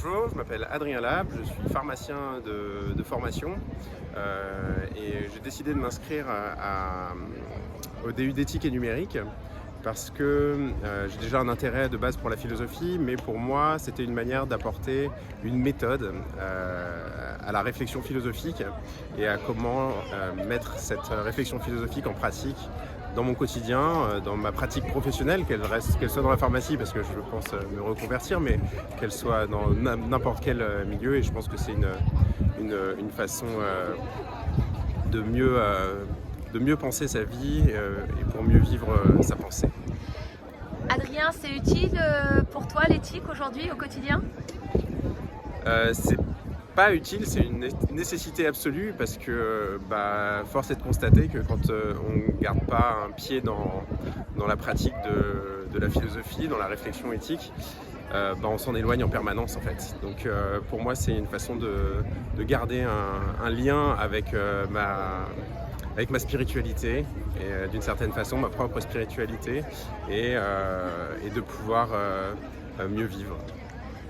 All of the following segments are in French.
Bonjour, je m'appelle Adrien Lab, je suis pharmacien de formation et j'ai décidé de m'inscrire au DU d'éthique et numérique parce que j'ai déjà un intérêt de base pour la philosophie, mais pour moi c'était une manière d'apporter une méthode à la réflexion philosophique et à comment mettre cette réflexion philosophique en pratique dans mon quotidien, dans ma pratique professionnelle, qu'elle soit dans la pharmacie parce que je pense me reconvertir, mais qu'elle soit dans n'importe quel milieu. Et je pense que c'est une façon de mieux penser sa vie et pour mieux vivre sa pensée. Adrien, c'est utile pour toi l'éthique aujourd'hui au quotidien ? C'est pas utile, c'est une nécessité absolue parce que force est de constater que quand on ne garde pas un pied dans la pratique de la philosophie, dans la réflexion éthique, on s'en éloigne en permanence en fait. Donc pour moi c'est une façon de garder un lien avec ma spiritualité et d'une certaine façon ma propre spiritualité et de pouvoir mieux vivre.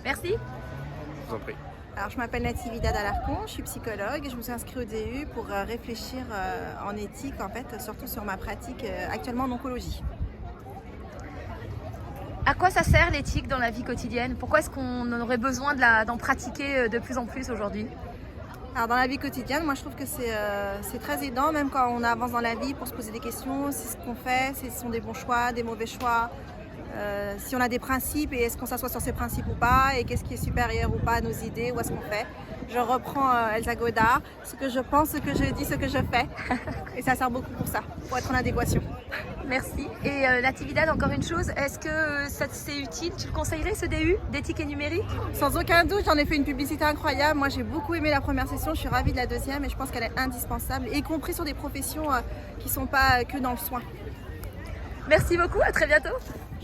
Merci. Je vous en prie. Alors, je m'appelle Natividad Alarcon, je suis psychologue et je me suis inscrite au DU pour réfléchir en éthique, en fait, surtout sur ma pratique actuellement en oncologie. À quoi ça sert l'éthique dans la vie quotidienne ? Pourquoi est-ce qu'on en aurait besoin d'en pratiquer de plus en plus aujourd'hui ? Alors, dans la vie quotidienne, moi je trouve que c'est très aidant, même quand on avance dans la vie, pour se poser des questions, si ce qu'on fait, si ce sont des bons choix, des mauvais choix. Si on a des principes et est-ce qu'on s'assoit sur ces principes ou pas et qu'est-ce qui est supérieur ou pas à nos idées ou à ce qu'on fait. Je reprends Elsa Godard, ce que je pense, ce que je dis, ce que je fais et ça sert beaucoup pour ça, pour être en adéquation. Merci. Et Natividad, encore une chose, est-ce que c'est utile ? Tu le conseillerais ce DU d'éthique et numérique ? Sans aucun doute, j'en ai fait une publicité incroyable. Moi j'ai beaucoup aimé la première session, je suis ravie de la deuxième et je pense qu'elle est indispensable, y compris sur des professions qui ne sont pas que dans le soin. Merci beaucoup, à très bientôt.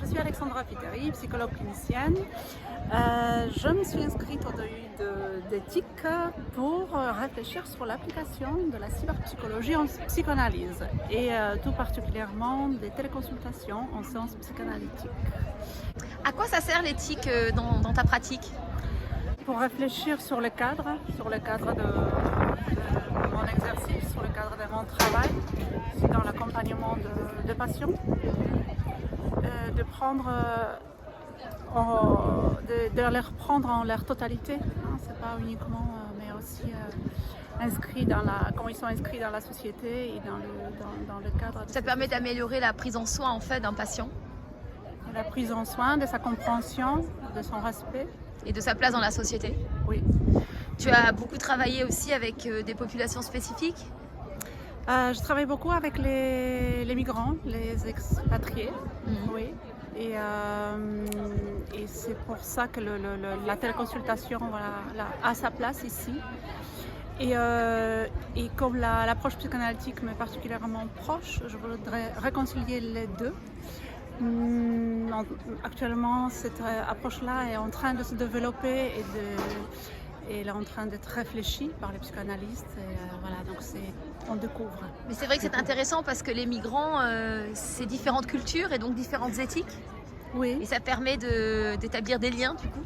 Je suis Alexandra Piteri, psychologue clinicienne. Je me suis inscrite au DU d'éthique pour réfléchir sur l'application de la cyberpsychologie en psychanalyse et tout particulièrement des téléconsultations en séance psychanalytique. À quoi ça sert l'éthique dans ta pratique ? Pour réfléchir sur le cadre de mon exercice, sur le cadre de mon travail, dans l'accompagnement de patients. De prendre, de les reprendre en leur totalité, c'est pas uniquement, mais aussi comment ils sont inscrits dans la société et dans le cadre. Ça permet d'améliorer la prise en soin en fait d'un patient. La prise en soin, de sa compréhension, de son respect. Et de sa place dans la société. Oui. Tu as beaucoup travaillé aussi avec des populations spécifiques ? Je travaille beaucoup avec les migrants, les expatriés, oui. Et c'est pour ça que la téléconsultation a sa place ici. Et comme l'approche psychanalytique m'est particulièrement proche, je voudrais réconcilier les deux. Actuellement, cette approche-là est en train de se développer et elle est en train d'être réfléchie par les psychanalystes. Et donc on découvre. Mais c'est vrai que c'est intéressant parce que les migrants, c'est différentes cultures et donc différentes éthiques. Oui. Et ça permet d'établir des liens du coup.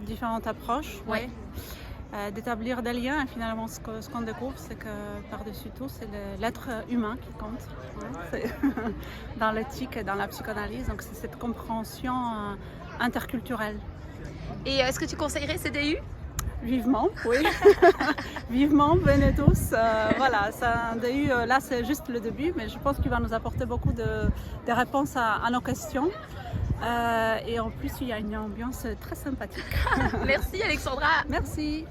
Différentes approches, ouais. Oui. D'établir des liens et finalement ce qu'on découvre, c'est que par-dessus tout, c'est l'être humain qui compte. Ouais. Dans l'éthique et dans la psychanalyse, donc c'est cette compréhension interculturelle. Et est-ce que tu conseillerais CDU ? Vivement, oui. Vivement, venez tous. Voilà, c'est un DU, là c'est juste le début, mais je pense qu'il va nous apporter beaucoup de réponses à nos questions. Et en plus, il y a une ambiance très sympathique. Merci Alexandra. Merci.